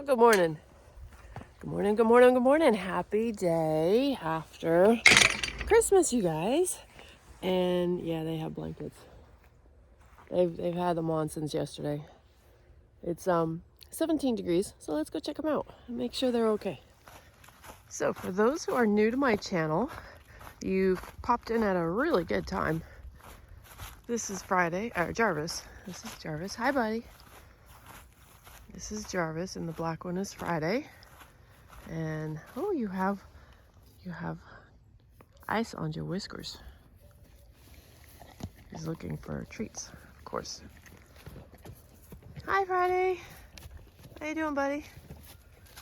Well, good morning. Good morning, good morning, good morning. Happy day after Christmas, you guys. And yeah, they have blankets. They've had them on since yesterday. It's 17 degrees, so let's go check them out and make sure they're okay. So for those who are new to my channel, you popped in at a really good time. This is Friday, or Jarvis. This is Jarvis. Hi, buddy. This is Jarvis, and the black one is Friday. And oh, you have ice on your whiskers. He's looking for treats, of course. Hi, Friday. How you doing, buddy?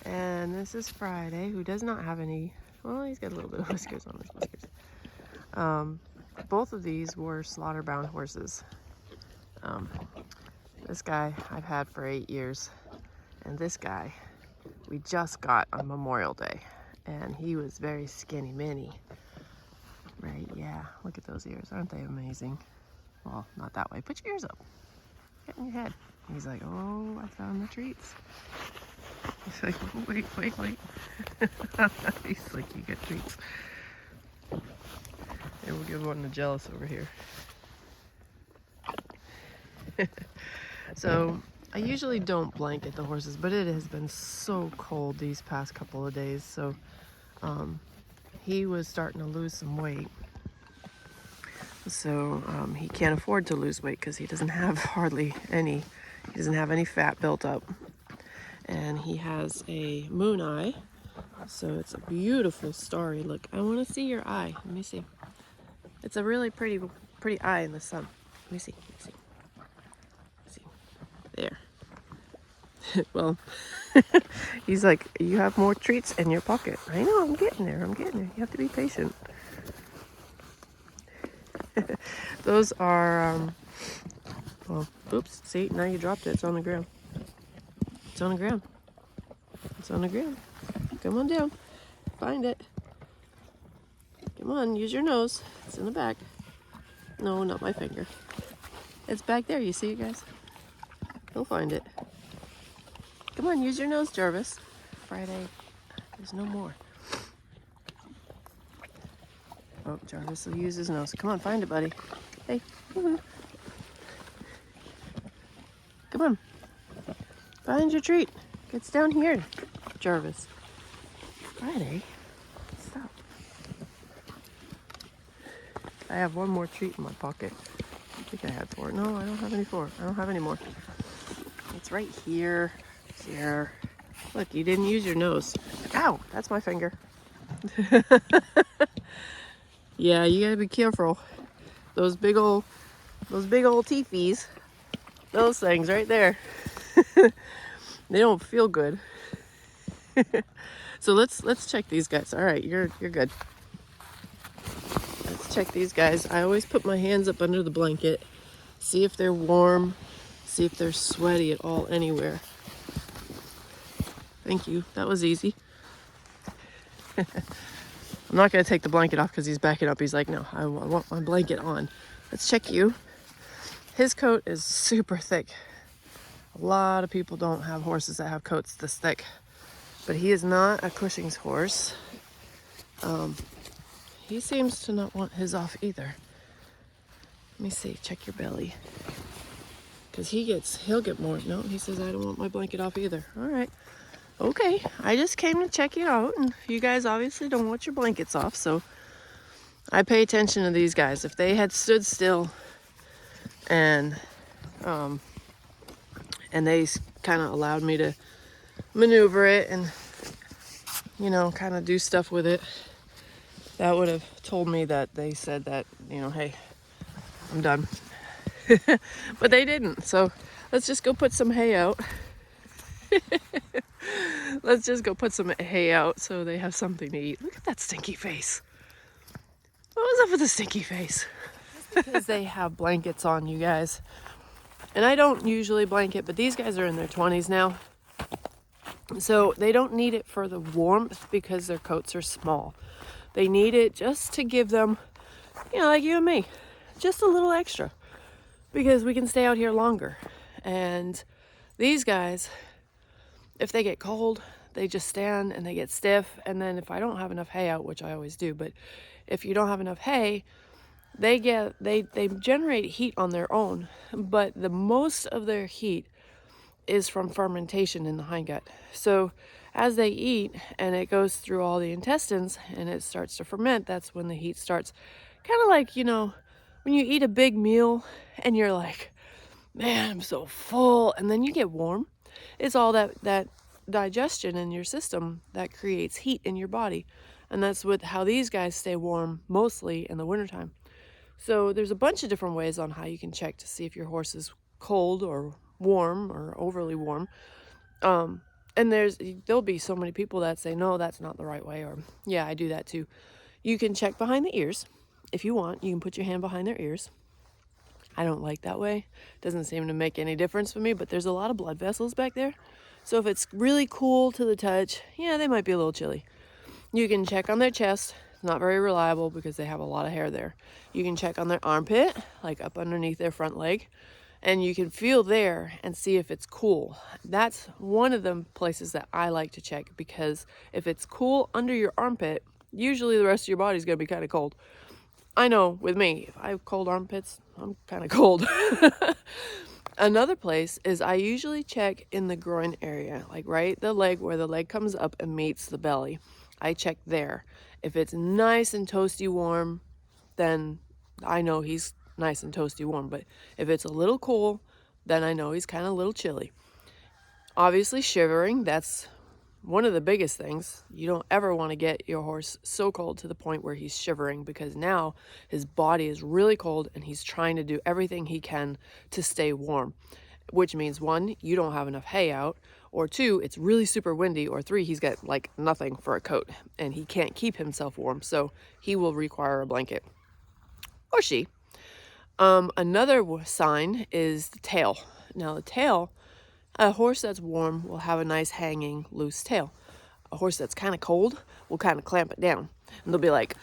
And this is Friday, who does not have any. Well, he's got a little bit of whiskers on his whiskers. Both of these were slaughter bound horses. This guy I've had for 8 years, and this guy we just got on Memorial Day, and he was very skinny mini. Right? Yeah. Look at those ears. Aren't they amazing? Well, not that way. Put your ears up. Get in your head. He's like, oh, I found the treats. He's like, oh, wait. He's like, you get treats. And we'll give one to Jealous over here. So I usually don't blanket the horses, but it has been so cold these past couple of days. So he was starting to lose some weight. So he can't afford to lose weight because he doesn't have hardly any. He doesn't have any fat built up. And he has a moon eye. So it's a beautiful starry look. I want to see your eye. Let me see. It's a really pretty eye in the sun. Let me see. There. Well, he's like, you have more treats in your pocket. I know, I'm getting there. You have to be patient. Those are, well, oops, see, now you dropped it. It's on the ground. Come on down. Find it. Come on, use your nose. It's in the back. No, not my finger. It's back there. You see it, guys? He'll find it. Come on, use your nose, Jarvis. Friday. There's no more. Oh, Jarvis will use his nose. Come on, find it, buddy. Hey. Come on. Find your treat. It's down here, Jarvis. Friday. Stop. I have one more treat in my pocket. I think I had 4. No, I don't have any 4. I don't have any more. It's right here. Here. Look, you didn't use your nose. Ow, that's my finger. Yeah, you gotta be careful. Those big old teefies. Those things right there. They don't feel good. So let's check these guys. All right, you're good. Let's check these guys. I always put my hands up under the blanket, see if they're warm, see if they're sweaty at all anywhere. Thank you. That was easy. I'm not going to take the blanket off because he's backing up. He's like, no, I want my blanket on. Let's check you. His coat is super thick. A lot of people don't have horses that have coats this thick. But he is not a Cushing's horse. He seems to not want his off either. Let me see. Check your belly. Because he'll get more. No, he says, I don't want my blanket off either. All right. Okay, I just came to check you out, and you guys obviously don't want your blankets off, so I pay attention to these guys. If they had stood still and they kind of allowed me to maneuver it and, kind of do stuff with it, that would have told me that they said that, hey, I'm done. But they didn't, so let's just go put some hay out. Let's just go put some hay out so they have something to eat. Look at that stinky face. What was up with the stinky face? Because they have blankets on, you guys. And I don't usually blanket, but these guys are in their 20s now. So they don't need it for the warmth because their coats are small. They need it just to give them, like you and me, just a little extra. Because we can stay out here longer. And these guys if they get cold, they just stand and they get stiff. And then if I don't have enough hay out, which I always do, but if you don't have enough hay, they generate heat on their own, but the most of their heat is from fermentation in the hindgut. So as they eat and it goes through all the intestines and it starts to ferment, that's when the heat starts. Kind of like, you know, when you eat a big meal and you're like, man, I'm so full, and then you get warm. It's all that digestion in your system that creates heat in your body. And that's with how these guys stay warm mostly in the wintertime. So there's a bunch of different ways on how you can check to see if your horse is cold or warm or overly warm. And there'll be so many people that say, no, that's not the right way, or yeah, I do that too. You can check behind the ears. If you want, you can put your hand behind their ears. I don't like that way. Doesn't seem to make any difference for me, but there's a lot of blood vessels back there. So if it's really cool to the touch, yeah, they might be a little chilly. You can check on their chest. It's not very reliable because they have a lot of hair there. You can check on their armpit, like up underneath their front leg, and you can feel there and see if it's cool. That's one of the places that I like to check, because if it's cool under your armpit, usually the rest of your body's gonna be kind of cold. I know with me, if I have cold armpits, I'm kind of cold. Another place is I usually check in the groin area, like right the leg, where the leg comes up and meets the belly. I check there. If it's nice and toasty warm, then I know he's nice and toasty warm. But if it's a little cool, then I know he's kind of a little chilly. Obviously shivering, that's one of the biggest things. You don't ever want to get your horse so cold to the point where he's shivering, because now his body is really cold and he's trying to do everything he can to stay warm, which means 1, you don't have enough hay out, or 2, it's really super windy, or 3, he's got like nothing for a coat and he can't keep himself warm, so he will require a blanket, or she. Another sign is the tail. Now the tail, a horse that's warm will have a nice hanging loose tail. A horse that's kind of cold will kind of clamp it down, and they'll be like,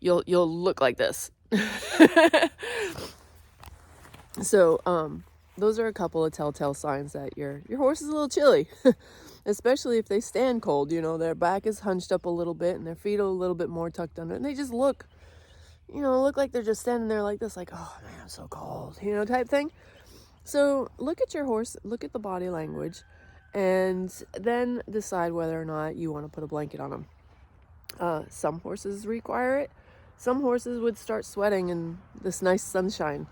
you'll look like this. So those are a couple of telltale signs that your horse is a little chilly. Especially if they stand cold, you know, their back is hunched up a little bit and their feet are a little bit more tucked under, and they just look like they're just standing there like this, like, oh man, I'm so cold, type thing. So look at your horse, look at the body language, and then decide whether or not you want to put a blanket on them. Some horses require it. Some horses would start sweating in this nice sunshine.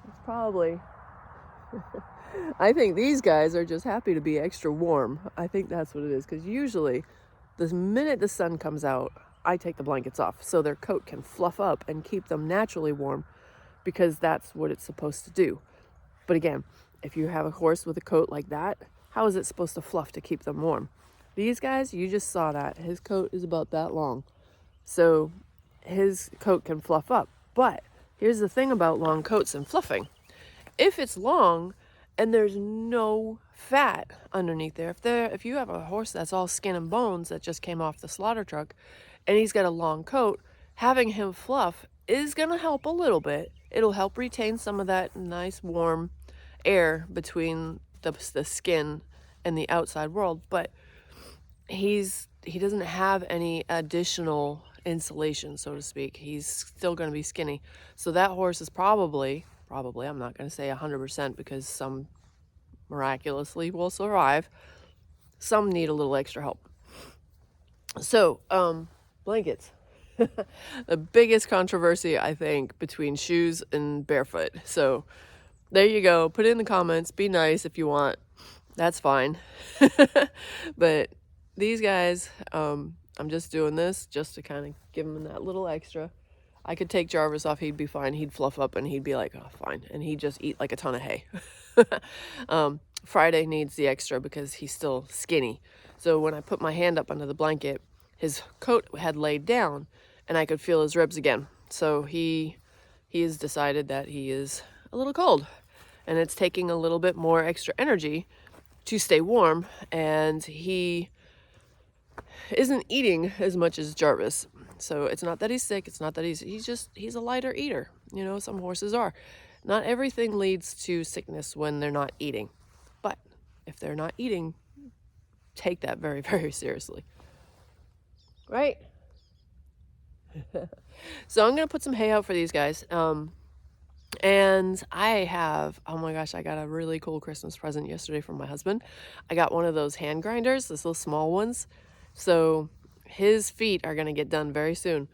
It's probably, I think these guys are just happy to be extra warm. I think that's what it is, because usually the minute the sun comes out, I take the blankets off so their coat can fluff up and keep them naturally warm, because that's what it's supposed to do. But again, if you have a horse with a coat like that, how is it supposed to fluff to keep them warm? These guys, you just saw that. His coat is about that long. So his coat can fluff up. But here's the thing about long coats and fluffing. If it's long and there's no fat underneath there, if you have a horse that's all skin and bones that just came off the slaughter truck and he's got a long coat, having him fluff is going to help a little bit. It'll help retain some of that nice warm air between the skin and the outside world, but he doesn't have any additional insulation, so to speak. He's still going to be skinny. So that horse is probably, I'm not going to say 100%, because some miraculously will survive. Some need a little extra help. So, blankets. The biggest controversy, I think, between shoes and barefoot. So there you go. Put it in the comments. Be nice if you want. That's fine. But these guys, I'm just doing this just to kind of give them that little extra. I could take Jarvis off. He'd be fine. He'd fluff up and he'd be like, oh, fine. And he'd just eat like a ton of hay. Friday needs the extra because he's still skinny. So when I put my hand up under the blanket, his coat had laid down and I could feel his ribs again. So he has decided that he is a little cold, and it's taking a little bit more extra energy to stay warm, and he isn't eating as much as Jarvis. So it's not that he's sick, it's not that he's a lighter eater. Some horses are. Not everything leads to sickness when they're not eating. But if they're not eating, take that very, very seriously. Right? So I'm going to put some hay out for these guys. And I have, oh my gosh, I got a really cool Christmas present yesterday from my husband. I got one of those hand grinders, those little small ones. So his feet are going to get done very soon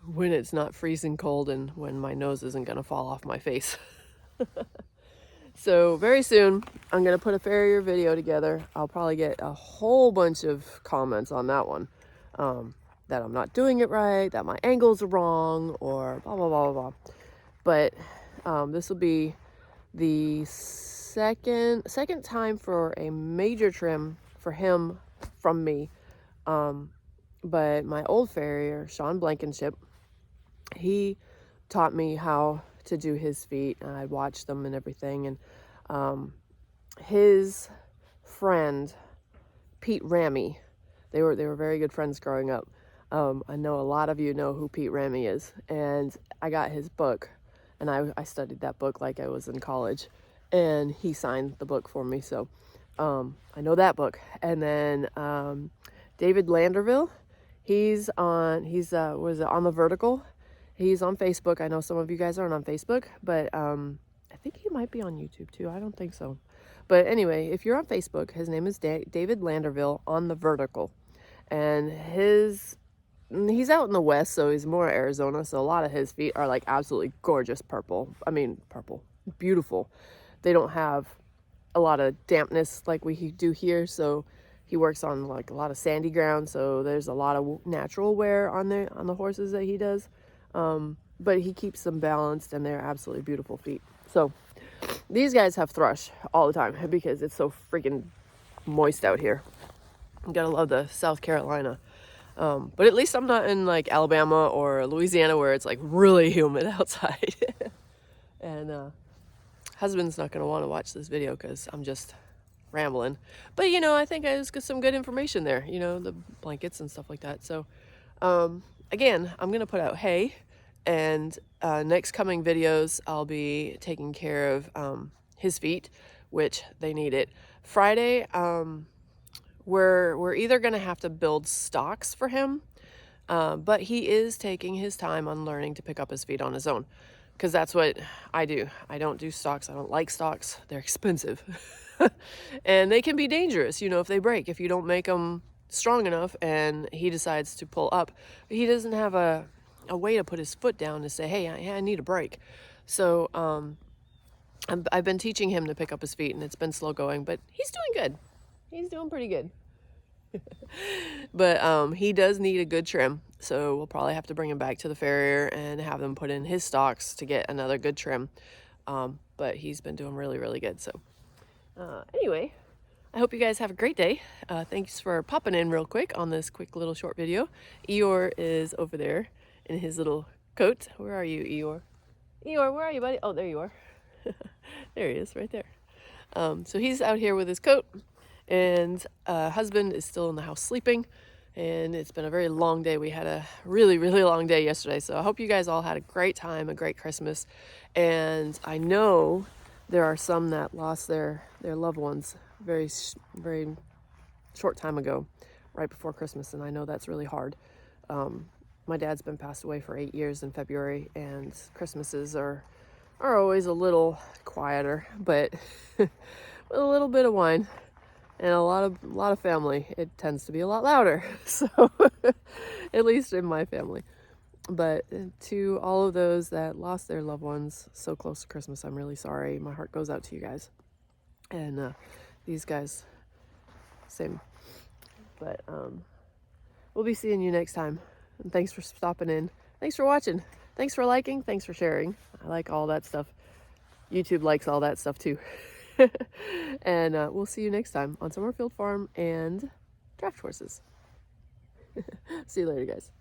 when it's not freezing cold and when my nose isn't going to fall off my face. So very soon, I'm going to put a farrier video together. I'll probably get a whole bunch of comments on that one. That I'm not doing it right, that my angles are wrong, or blah, blah, blah, blah, blah. But this will be the second time for a major trim for him from me. But my old farrier, Sean Blankenship, he taught me how to do his feet, and I watched them and everything. And his friend, Pete Ramey, they were very good friends growing up. I know a lot of you know who Pete Ramey is, and I got his book, and I studied that book like I was in college, and he signed the book for me, so I know that book. And then David Landerville, he's on the Vertical. He's on Facebook. I know some of you guys aren't on Facebook, but I think he might be on YouTube too. I don't think so. But anyway, if you're on Facebook, his name is David Landerville on the Vertical. And he's out in the West, so he's more Arizona. So a lot of his feet are like absolutely gorgeous purple. I mean, purple, beautiful. They don't have a lot of dampness like we do here. So he works on like a lot of sandy ground. So there's a lot of natural wear on the horses that he does. But he keeps them balanced, and they're absolutely beautiful feet. So these guys have thrush all the time because it's so freaking moist out here. You gotta love the South Carolina. But at least I'm not in like Alabama or Louisiana where it's like really humid outside. And husband's not gonna want to watch this video because I'm just rambling. But you know, I think I just got some good information there, you know, the blankets and stuff like that. So again, I'm gonna put out hay, and next coming videos I'll be taking care of his feet, which they need it. Friday, we're either gonna have to build stocks for him, but he is taking his time on learning to pick up his feet on his own, because that's what I do. I don't do stocks. I don't like stocks. They're expensive. And they can be dangerous, you know, if they break, if you don't make them strong enough and he decides to pull up. He doesn't have a way to put his foot down to say, hey, I need a break. So I've been teaching him to pick up his feet, and it's been slow going, but he's doing good. He's doing pretty good. But he does need a good trim, so we'll probably have to bring him back to the farrier and have them put in his stocks to get another good trim. But he's been doing really, really good. So anyway, I hope you guys have a great day. Thanks for popping in real quick on this quick little short video. Eeyore is over there in his little coat. Where are you, Eeyore? Eeyore, where are you, buddy? Oh, there you are. There he is, right there. So he's out here with his coat, and husband is still in the house sleeping, and it's been a very long day. We had a really, really long day yesterday, so I hope you guys all had a great time, a great Christmas. And I know there are some that lost their loved ones very short time ago, right before Christmas, and I know that's really hard. My dad's been passed away for 8 years in February, and Christmases are always a little quieter, but with a little bit of wine and a lot of family, it tends to be a lot louder. So at least in my family. But to all of those that lost their loved ones so close to Christmas, I'm really sorry. My heart goes out to you guys. And these guys, same. But we'll be seeing you next time. And thanks for stopping in. Thanks for watching. Thanks for liking. Thanks for sharing. I like all that stuff. YouTube likes all that stuff too. And we'll see you next time on Summerfield Farm and Draft Horses. See you later, guys.